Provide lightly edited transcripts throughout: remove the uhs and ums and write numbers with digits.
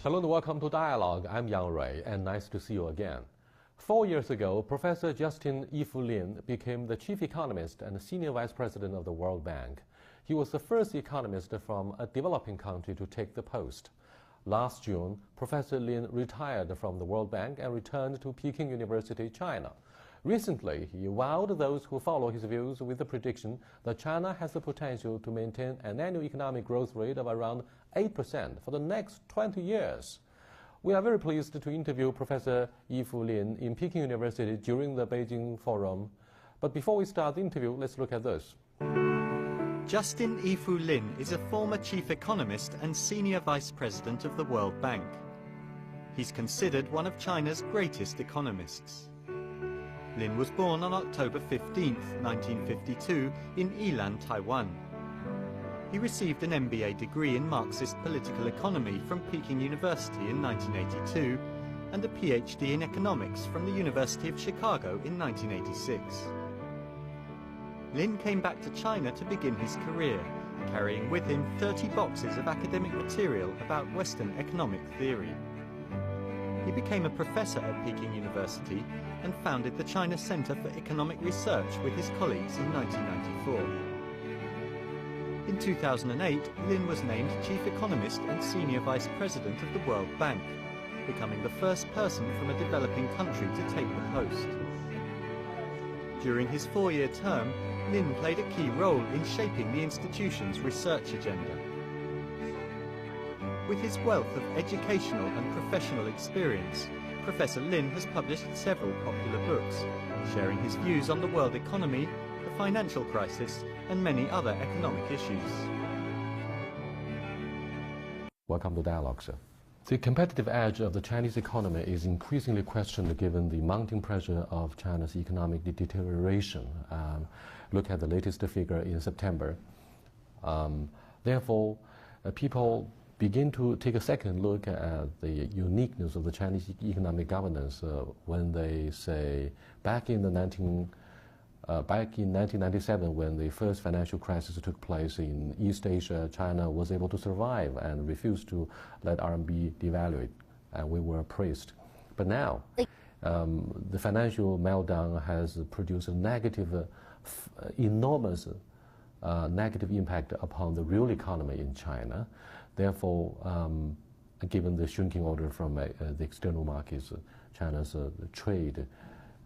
Hello and welcome to Dialogue. I'm Yang Rui, and nice to see you again. 4 years ago, Professor Justin Yifu Lin became the chief economist and senior vice president of the World Bank. He was the first economist from a developing country to take the post. Last June, Professor Lin retired from the World Bank and returned to Peking University, China. Recently, he wowed those who follow his views with the prediction that China has the potential to maintain an annual economic growth rate of around 8% for the next 20 years. We are very pleased to interview Professor Yifu Lin in Peking University during the Beijing Forum. But before we start the interview, let's look at this. Justin Yifu Lin is a former chief economist and senior vice president of the World Bank. He's considered one of China's greatest economists. Lin was born on October 15, 1952, in Yilan, Taiwan. He received an MBA degree in Marxist political economy from Peking University in 1982 and a PhD in economics from the University of Chicago in 1986. Lin came back to China to begin his career, carrying with him 30 boxes of academic material about Western economic theory. He became a professor at Peking University and founded the China Center for Economic Research with his colleagues in 1994. In 2008, Lin was named chief economist and senior vice president of the World Bank, becoming the first person from a developing country to take the post. During his 4-year term, Lin played a key role in shaping the institution's research agenda. With his wealth of educational and professional experience, Professor Lin has published several popular books, sharing his views on the world economy, the financial crisis, and many other economic issues. Welcome to Dialogue, sir. The competitive edge of the Chinese economy is increasingly questioned given the mounting pressure of China's economic deterioration. Look at the latest figure in September. Therefore, people begin to take a second look at the uniqueness of the Chinese economic governance when they say back in 1997, when the first financial crisis took place in East Asia, China was able to survive and refused to let RMB devalue, and we were praised. But now, the financial meltdown has produced a negative, enormous negative impact upon the real economy in China. Therefore, given the shrinking order from the external markets, China's trade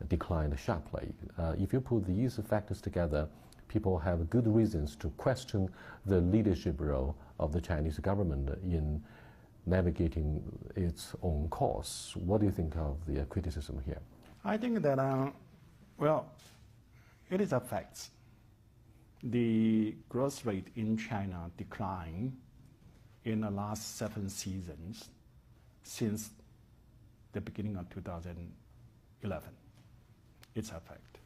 declined sharply. If you put these factors together, people have good reasons to question the leadership role of the Chinese government in navigating its own course. What do you think of the criticism here? I think that, well, it is a fact. The growth rate in China declined in the last 7 seasons since the beginning of 2011. It's a fact.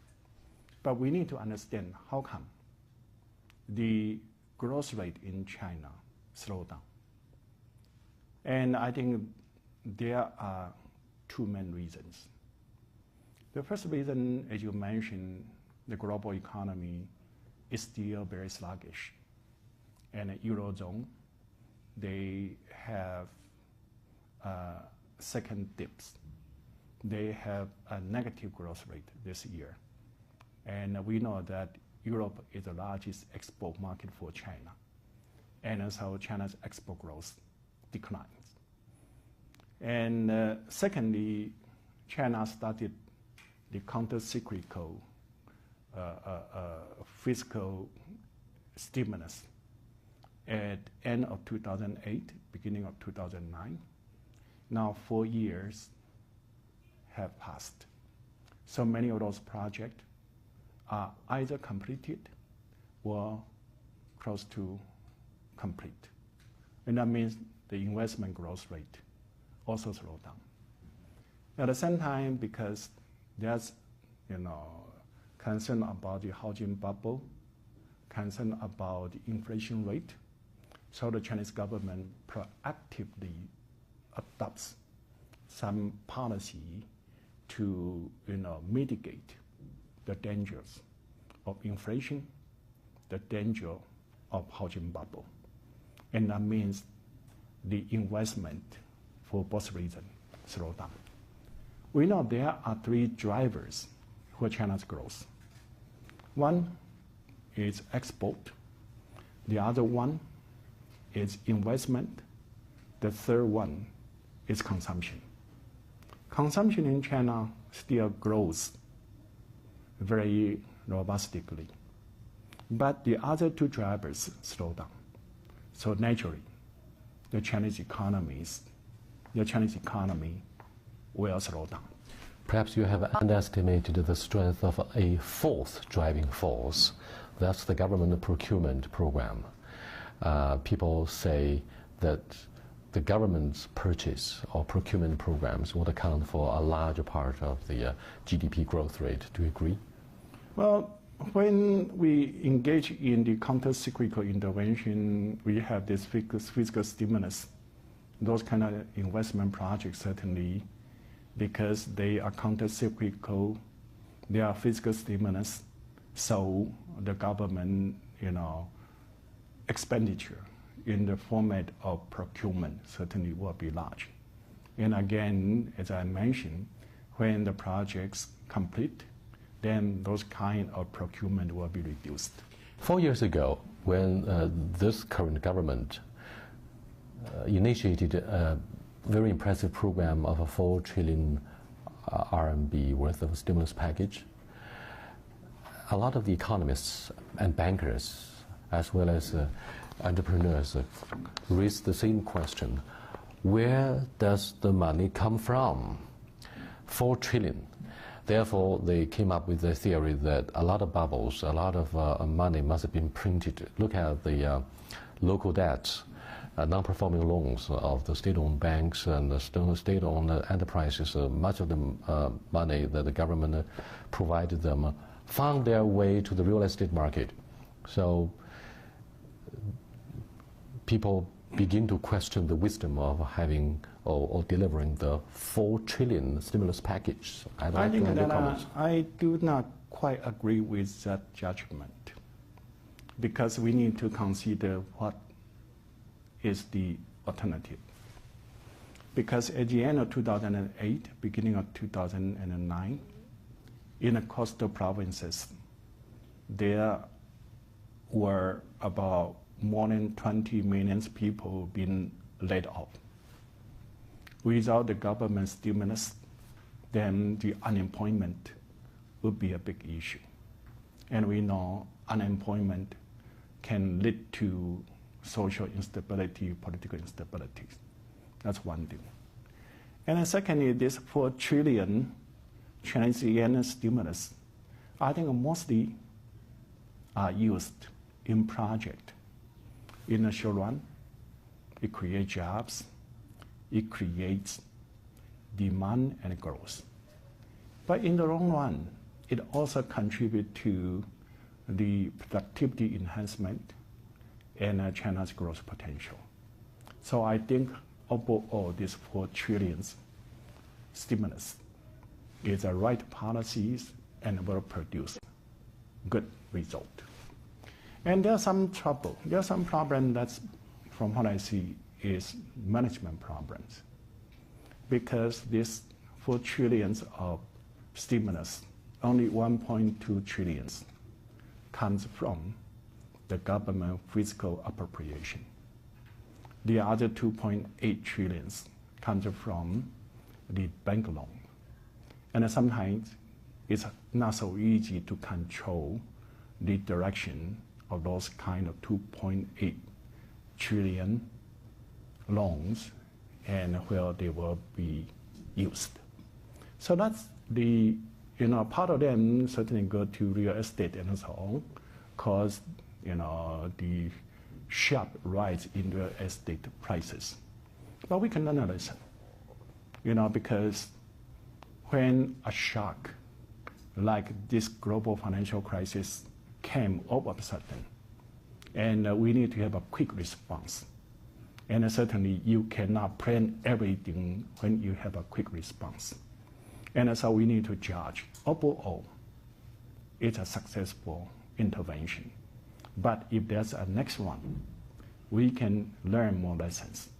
But we need to understand how come the growth rate in China slowed down. And I think there are 2 main reasons. The first reason, as you mentioned, the global economy is still very sluggish. And the Eurozone, they have second dips. They have a negative growth rate this year. And we know that Europe is the largest export market for China. And so China's export growth declines. And secondly, China started the counter-cyclical fiscal stimulus at end of 2008, beginning of 2009. Now 4 years have passed. So many of those projects are either completed or close to complete. And that means the investment growth rate also slowed down. At the same time, because there's concern about the housing bubble, concern about the inflation rate, so the Chinese government proactively adopts some policy to mitigate the dangers of inflation, the danger of housing bubble. And that means the investment for both reasons, slow down. We know there are three drivers for China's growth. One is export. The other one is investment. The third one is consumption. Consumption in China still grows very robustly, but the other two drivers slow down. So naturally, the Chinese economy will slow down. Perhaps you have underestimated the strength of a fourth driving force. That's the government procurement program. People say that the government's purchase or procurement programs would account for a larger part of the GDP growth rate. Do you agree? Well, when we engage in the counter-cyclical intervention, we have this fiscal stimulus. Those kind of investment projects certainly, because they are counter-cyclical, they are fiscal stimulus, so the government, expenditure in the format of procurement certainly will be large. And again, as I mentioned, when the projects complete, then those kind of procurement will be reduced. 4 years ago, when this current government initiated a very impressive program of a 4 trillion RMB worth of stimulus package, a lot of the economists and bankers, as well as entrepreneurs, raised the same question: where does the money come from? 4 trillion. Therefore, they came up with the theory that a lot of bubbles, a lot of money must have been printed. Look at the local debts, non-performing loans of the state-owned banks and the state-owned enterprises. Much of the money that the government provided them found their way to the real estate market. So people begin to question the wisdom of having or delivering the 4 trillion stimulus package. I think that I do not quite agree with that judgment, because we need to consider what is the alternative. Because at the end of 2008, beginning of 2009, in the coastal provinces, there were about more than 20 million people being laid off. Without the government stimulus, then the unemployment would be a big issue. And we know unemployment can lead to social instability, political instability. That's one thing. And then secondly, this 4 trillion Chinese yuan stimulus, I think mostly are used in project. In the short run, it creates jobs, it creates demand and growth. But in the long run, it also contributes to the productivity enhancement and China's growth potential. So I think overall, this 4 trillion stimulus is the right policies and will produce good result. And there's some trouble. There's some problem that's, from what I see, is management problems. Because this 4 trillion of stimulus, only 1.2 trillion comes from the government fiscal appropriation. The other 2.8 trillion comes from the bank loan. And sometimes it's not so easy to control the direction of those kind of 2.8 trillion loans and where they will be used. So that's the, part of them certainly go to real estate and so on, cause, the sharp rise in real estate prices. But we can learn a lesson, because when a shock like this global financial crisis came all of a sudden, and we need to have a quick response. And certainly you cannot plan everything when you have a quick response. And so we need to judge, overall, it's a successful intervention. But if there's a next one, we can learn more lessons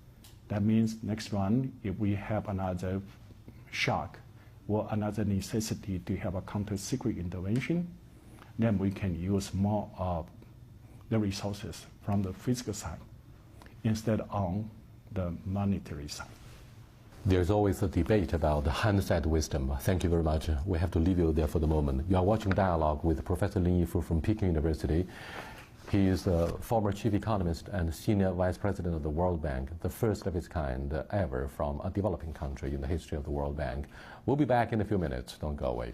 That means next one, if we have another shock or another necessity to have a counter-cyclical intervention, then we can use more of the resources from the fiscal side instead on the monetary side. There's always a debate about the hindsight wisdom. Thank you very much. We have to leave you there for the moment. You are watching Dialogue with Professor Lin Yifu from Peking University. He is the former chief economist and senior vice president of the World Bank, the first of its kind ever from a developing country in the history of the World Bank. We'll be back in a few minutes. Don't go away.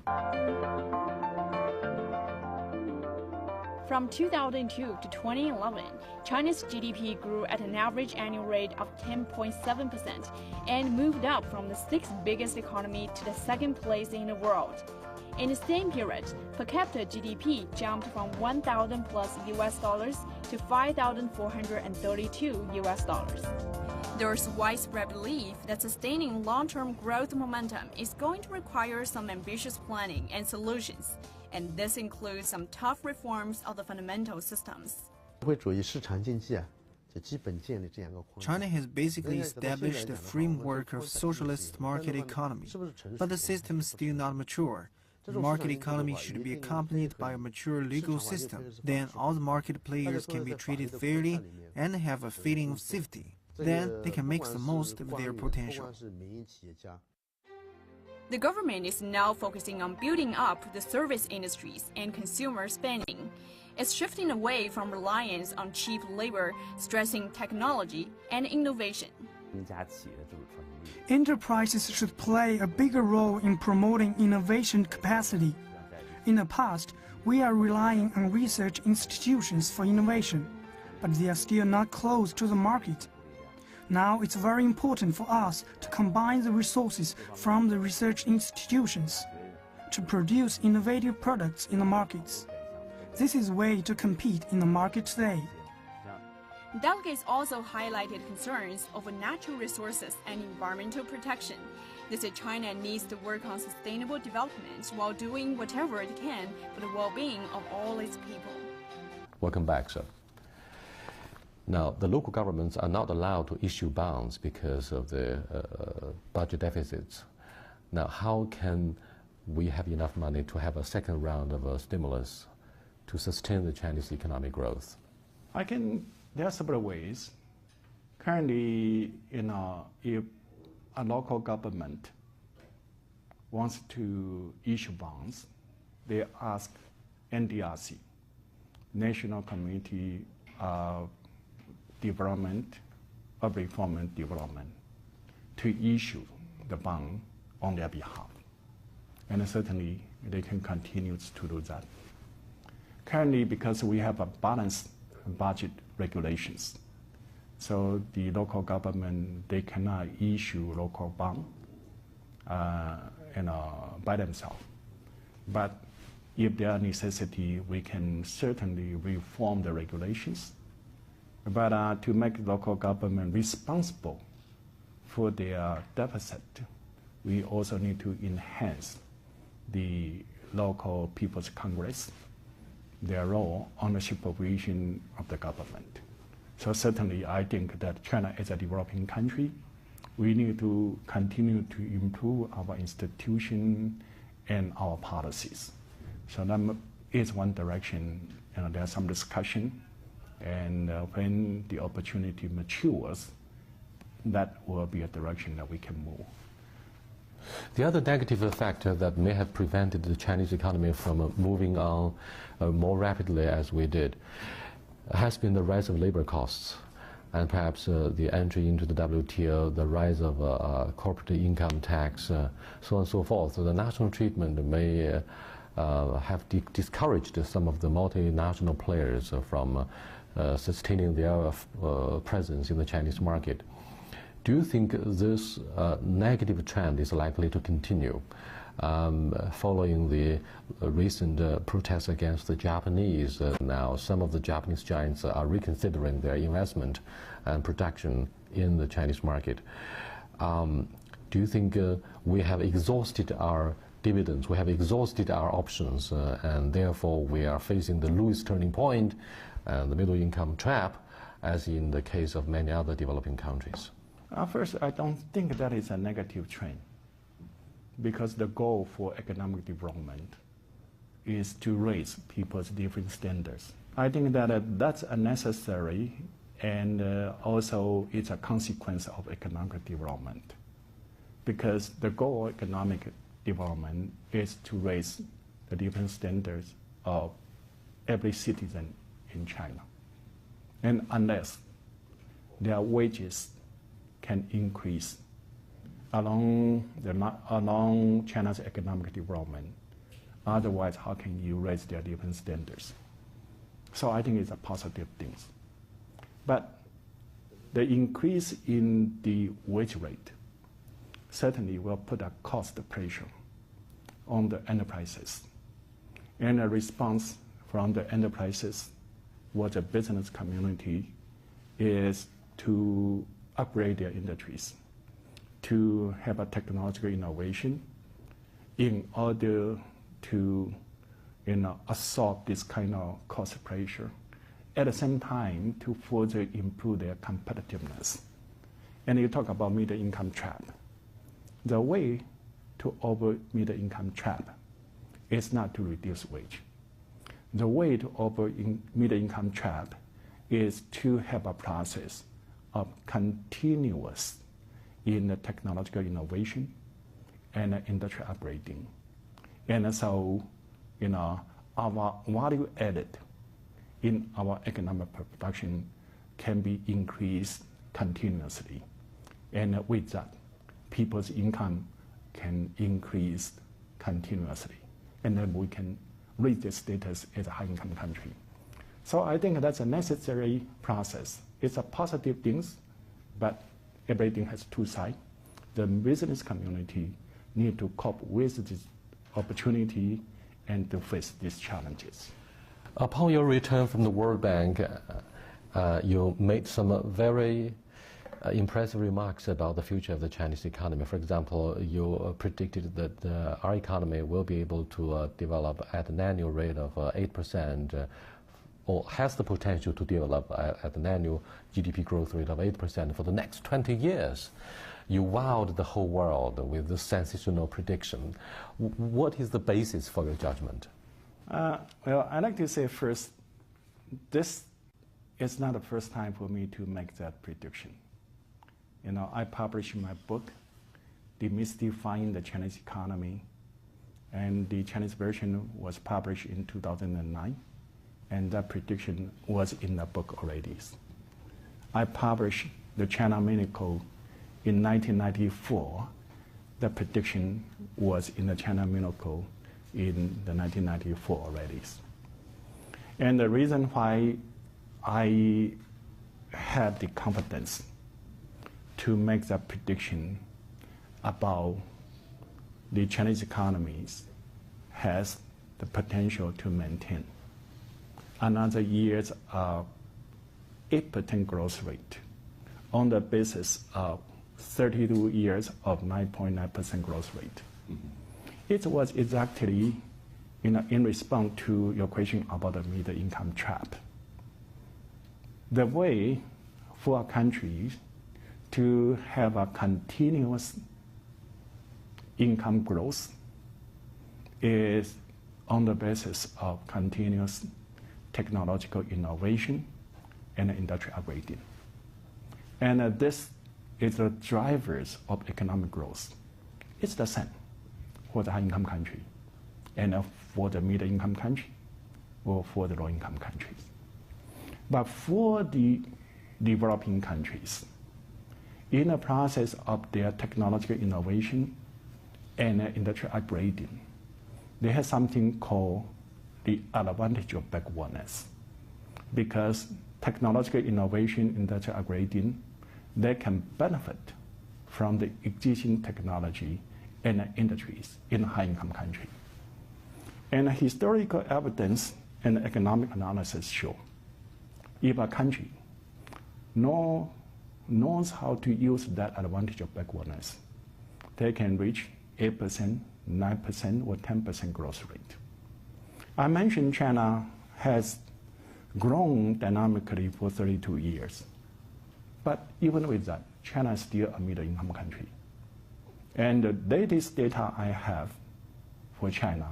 From 2002 to 2011, China's GDP grew at an average annual rate of 10.7% and moved up from the sixth biggest economy to the second place in the world. In the same period, per capita GDP jumped from $1,000 plus US dollars to $5,432 US dollars. There's widespread belief that sustaining long-term growth momentum is going to require some ambitious planning and solutions, and this includes some tough reforms of the fundamental systems. China has basically established a framework of socialist market economy, but the system is still not mature. The market economy should be accompanied by a mature legal system. Then all the market players can be treated fairly and have a feeling of safety. Then they can make the most of their potential. The government is now focusing on building up the service industries and consumer spending. It's shifting away from reliance on cheap labor, stressing technology and innovation. Enterprises should play a bigger role in promoting innovation capacity. In the past, we are relying on research institutions for innovation, but they are still not close to the market. Now it's very important for us to combine the resources from the research institutions to produce innovative products in the markets. This is a way to compete in the market today. Delegates also highlighted concerns over natural resources and environmental protection. They said China needs to work on sustainable development while doing whatever it can for the well-being of all its people. Welcome back, sir. Now, the local governments are not allowed to issue bonds because of the budget deficits. Now, how can we have enough money to have a second round of stimulus to sustain the Chinese economic growth? There are several ways. Currently, if a local government wants to issue bonds, they ask NDRC, National Committee of Development, of Reform and Development, to issue the bond on their behalf. And certainly, they can continue to do that. Currently, because we have a balanced budget regulations, so the local government, they cannot issue local bond by themselves. But if there are necessity, we can certainly reform the regulations. But to make local government responsible for their deficit, we also need to enhance the local People's Congress, their role on the supervision of the government. So certainly I think that China as a developing country, we need to continue to improve our institution and our policies. So that is one direction. There's some discussion, and when the opportunity matures, that will be a direction that we can move. The other negative factor that may have prevented the Chinese economy from moving on more rapidly as we did has been the rise of labor costs, and perhaps the entry into the WTO, the rise of corporate income tax, so on and so forth. So the national treatment may have discouraged some of the multinational players from sustaining their presence in the Chinese market. Do you think this negative trend is likely to continue following the recent protests against the Japanese? Now, some of the Japanese giants are reconsidering their investment and production in the Chinese market. Do you think we have exhausted our dividends, we have exhausted our options, and therefore we are facing the Lewis turning point and the middle income trap, as in the case of many other developing countries? First, I don't think that is a negative trend, because the goal for economic development is to raise people's different standards. I think that that's necessary, and also it's a consequence of economic development, because the goal of economic development is to raise the different standards of every citizen in China. And unless their wages can increase along China's economic development, otherwise how can you raise their different standards? So I think it's a positive thing. But the increase in the wage rate certainly will put a cost pressure on the enterprises. And a response from the enterprises or the business community is to upgrade their industries, to have a technological innovation in order to absorb this kind of cost pressure. At the same time, to further improve their competitiveness. And you talk about middle income trap. The way to over middle income trap is not to reduce wage. The way to over middle income trap is to have a process of continuous in the technological innovation and industrial upgrading. And so, our value added in our economic production can be increased continuously. And with that, people's income can increase continuously. And then we can reach the status as a high-income country. So I think that's a necessary process. It's a positive thing, but everything has two sides. The business community need to cope with this opportunity and to face these challenges. Upon your return from the World Bank, you made some very impressive remarks about the future of the Chinese economy. For example, you predicted that our economy will be able to develop at an annual rate of 8%, or has the potential to develop at an annual GDP growth rate of 8% for the next 20 years. You wowed the whole world with this sensational prediction. What is the basis for your judgment? Well, I'd like to say first, this is not the first time for me to make that prediction. I published my book, Demystifying the Chinese Economy, and the Chinese version was published in 2009, and that prediction was in the book already. I published the China Miracle in 1994. The prediction was in the China Miracle in the 1994 already. And the reason why I have the confidence to make that prediction about the Chinese economies has the potential to maintain another year's 8% growth rate on the basis of 32 years of 9.9% growth rate. Mm-hmm. It was exactly in response to your question about the middle income trap. The way for a country to have a continuous income growth is on the basis of continuous technological innovation and industrial upgrading. And this is the drivers of economic growth. It's the same for the high-income country and for the middle-income country or for the low-income countries. But for the developing countries, in the process of their technological innovation and industrial upgrading, they have something called the advantage of backwardness. Because technological innovation, industrial upgrading, they can benefit from the existing technology and industries in a high-income country. And historical evidence and economic analysis show if a country knows how to use that advantage of backwardness, they can reach 8%, 9%, or 10% growth rate. I mentioned China has grown dynamically for 32 years. But even with that, China is still a middle-income country. And the latest data I have for China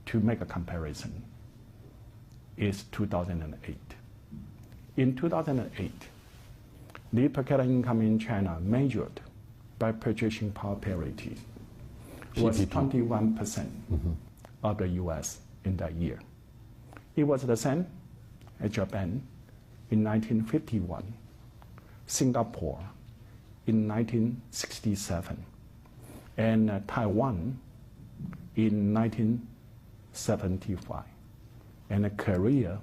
to make a comparison is 2008. In 2008, the per capita income in China measured by purchasing power parity was 21% of the US in that year. It was the same as Japan in 1951, Singapore in 1967, and Taiwan in 1975, and Korea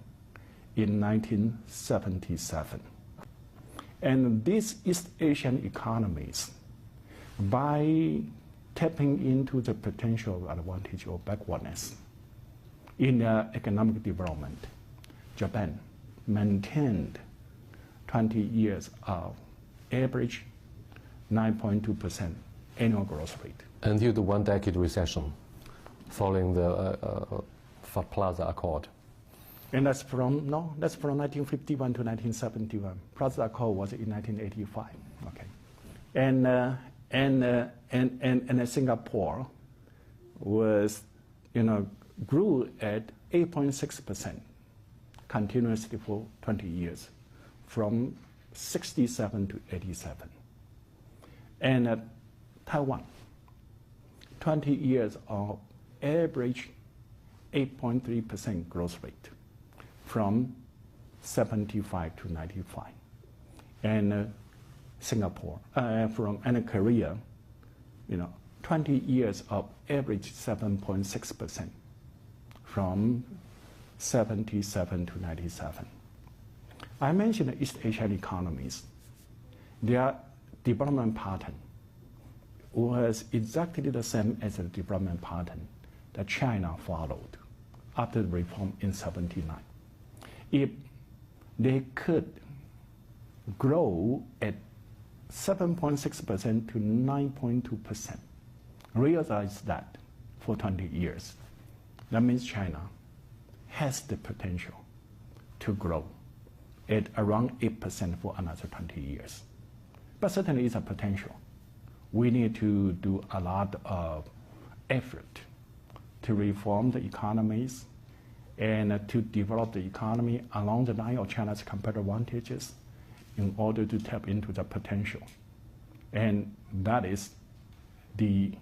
in 1977. And these East Asian economies, by tapping into the potential advantage of backwardness in their economic development, Japan maintained 20 years of average 9.2% annual growth rate. Until the one-decade recession following the Plaza Accord. And that's from 1951 to 1971. Plaza Accord was in 1985. Okay, and Singapore was, grew at 8.6% continuously for 20 years, from 67 to 87. And Taiwan, 20 years of average 8.3% growth rate, from 75 to 95. And Singapore, and Korea, 20 years of average 7.6%, from 77 to 97. I mentioned East Asian economies. Their development pattern was exactly the same as the development pattern that China followed after the reform in 79. If they could grow at 7.6% to 9.2%, realize that for 20 years, that means China has the potential to grow at around 8% for another 20 years. But certainly it's a potential. We need to do a lot of effort to reform the economies and to develop the economy along the line of China's competitive advantages in order to tap into the potential. And that is the,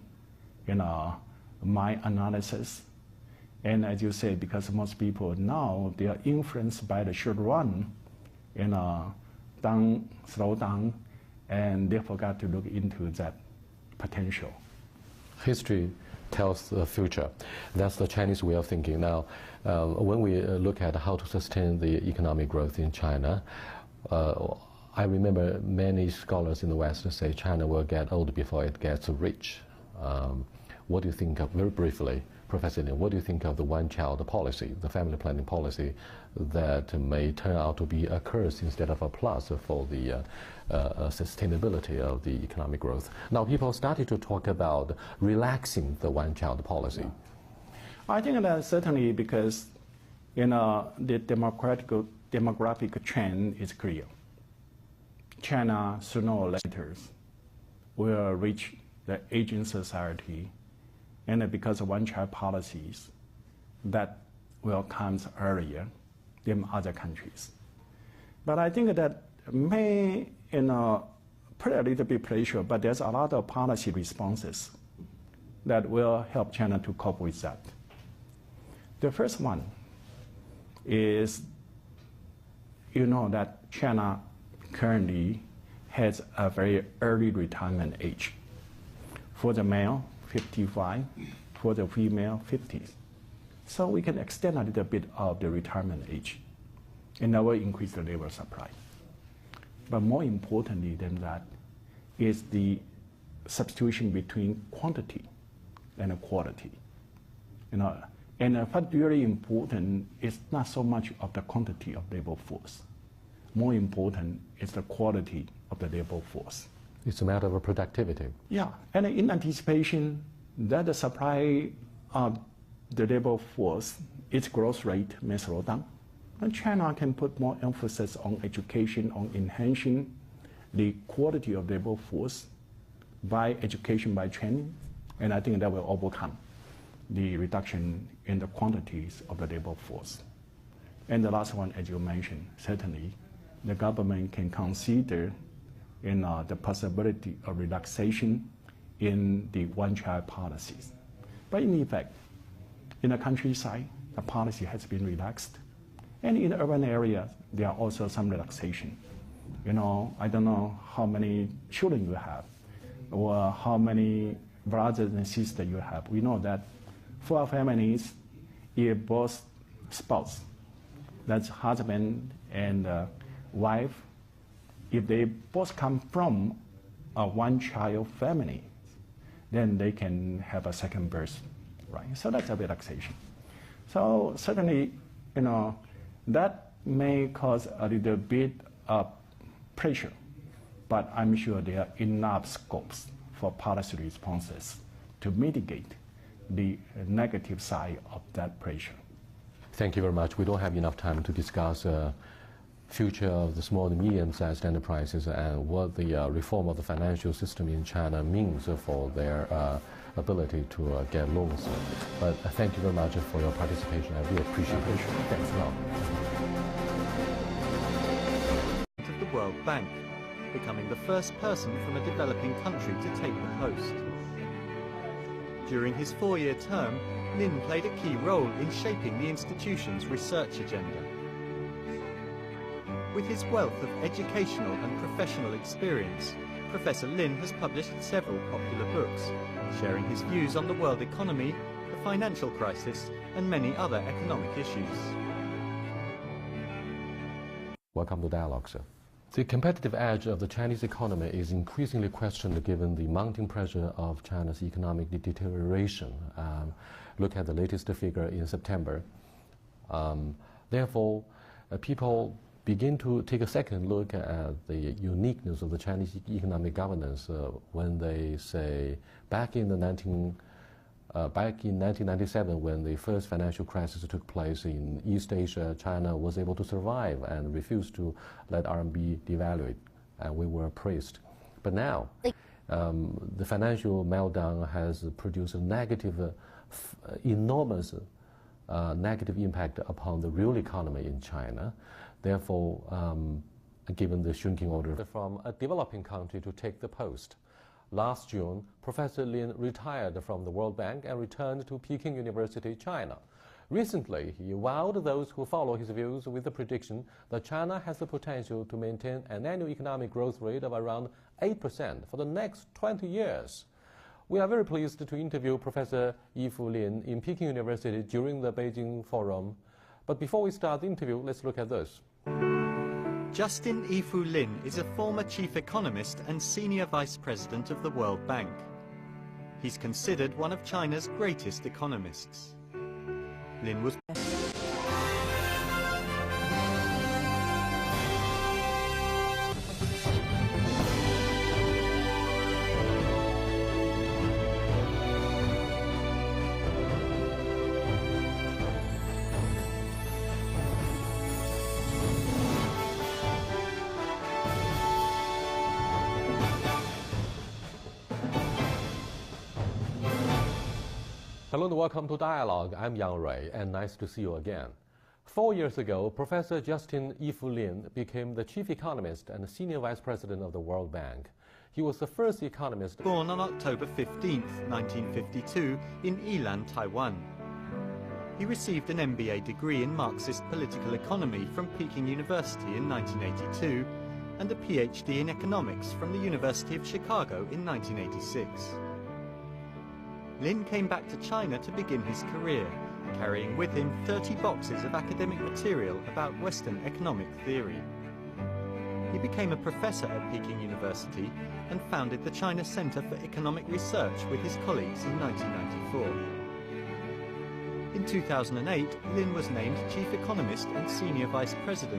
my analysis. And as you say, because most people now, they are influenced by the short run, slow down, and they forgot to look into that potential. History tells the future. That's the Chinese way of thinking. Now, when we look at how to sustain the economic growth in China, I remember many scholars in the West say China will get old before it gets rich. What do you think of, very briefly, Professor Lin, what do you think of the one-child policy, the family planning policy that may turn out to be a curse instead of a plus for the sustainability of the economic growth? Now people started to talk about relaxing the one-child policy. I think that certainly because the demographic trend is clear. China sooner or later will reach the aging society, and because of one-child policies, that will come earlier than other countries. But I think that may put a little bit pressure, but there's a lot of policy responses that will help China to cope with that. The first one is, that China currently has a very early retirement age. For the male, 55, for the female, 50. So we can extend a little bit of the retirement age, and that will increase the labor supply. But more importantly than that is the substitution between quantity and quality. And what's really important is not so much of the quantity of labor force. More important is the quality of the labor force. It's a matter of productivity. Yeah, and in anticipation that the supply of the labor force, its growth rate may slow down, and China can put more emphasis on education, on enhancing the quality of labor force by education, by training, and I think that will overcome the reduction in the quantities of the labor force. And the last one, as you mentioned, certainly the government can consider the possibility of relaxation in the one-child policies. But in effect, in the countryside, the policy has been relaxed. And in the urban areas, there are also some relaxation. I don't know how many children you have or how many brothers and sisters you have. We know that for families, if both spouses, that's husband and wife, if they both come from a one-child family, then they can have a second birth, right? So that's a relaxation. So certainly, that may cause a little bit of pressure, but I'm sure there are enough scopes for policy responses to mitigate the negative side of that pressure. Thank you very much. We don't have enough time to discuss future of the small and medium-sized enterprises and what the reform of the financial system in China means for their ability to get loans. But thank you very much for your participation. I really appreciate it. Thanks a lot. Of the World Bank, becoming the first person from a developing country to take the post. During his 4-year term, Lin played a key role in shaping the institution's research agenda. With his wealth of educational and professional experience, Professor Lin has published several popular books, sharing his views on the world economy, the financial crisis, and many other economic issues. Welcome to Dialogue, sir. The competitive edge of the Chinese economy is increasingly questioned given the mounting pressure of China's economic deterioration. Look at the latest figure in September. Therefore, people begin to take a second look at the uniqueness of the Chinese economic governance when they say back in 1997, when the first financial crisis took place in East Asia, China was able to survive and refused to let RMB devalue, and we were praised. But now, the financial meltdown has produced a negative, enormous negative impact upon the real economy in China. Therefore, given the shrinking order from a developing country to take the post. Last June, Professor Lin retired from the World Bank and returned to Peking University, China. Recently, he wowed those who follow his views with the prediction that China has the potential to maintain an annual economic growth rate of around 8% for the next 20 years. We are very pleased to interview Professor Yifu Lin in Peking University during the Beijing Forum. But before we start the interview, let's look at this. Justin Yifu Lin is a former chief economist and senior vice president of the World Bank. He's considered one of China's greatest economists. Lin was Hello and welcome to Dialogue. I'm Yang Rui, and nice to see you again. 4 years ago, Professor Justin Yifu Lin became the chief economist and senior vice president of the World Bank. He was the first economist born on October 15, 1952, in Yilan, Taiwan. He received an MBA degree in Marxist political economy from Peking University in 1982 and a PhD in economics from the University of Chicago in 1986. Lin came back to China to begin his career, carrying with him 30 boxes of academic material about Western economic theory. He became a professor at Peking University and founded the China Center for Economic Research with his colleagues in 1994. In 2008, Lin was named chief economist and senior vice president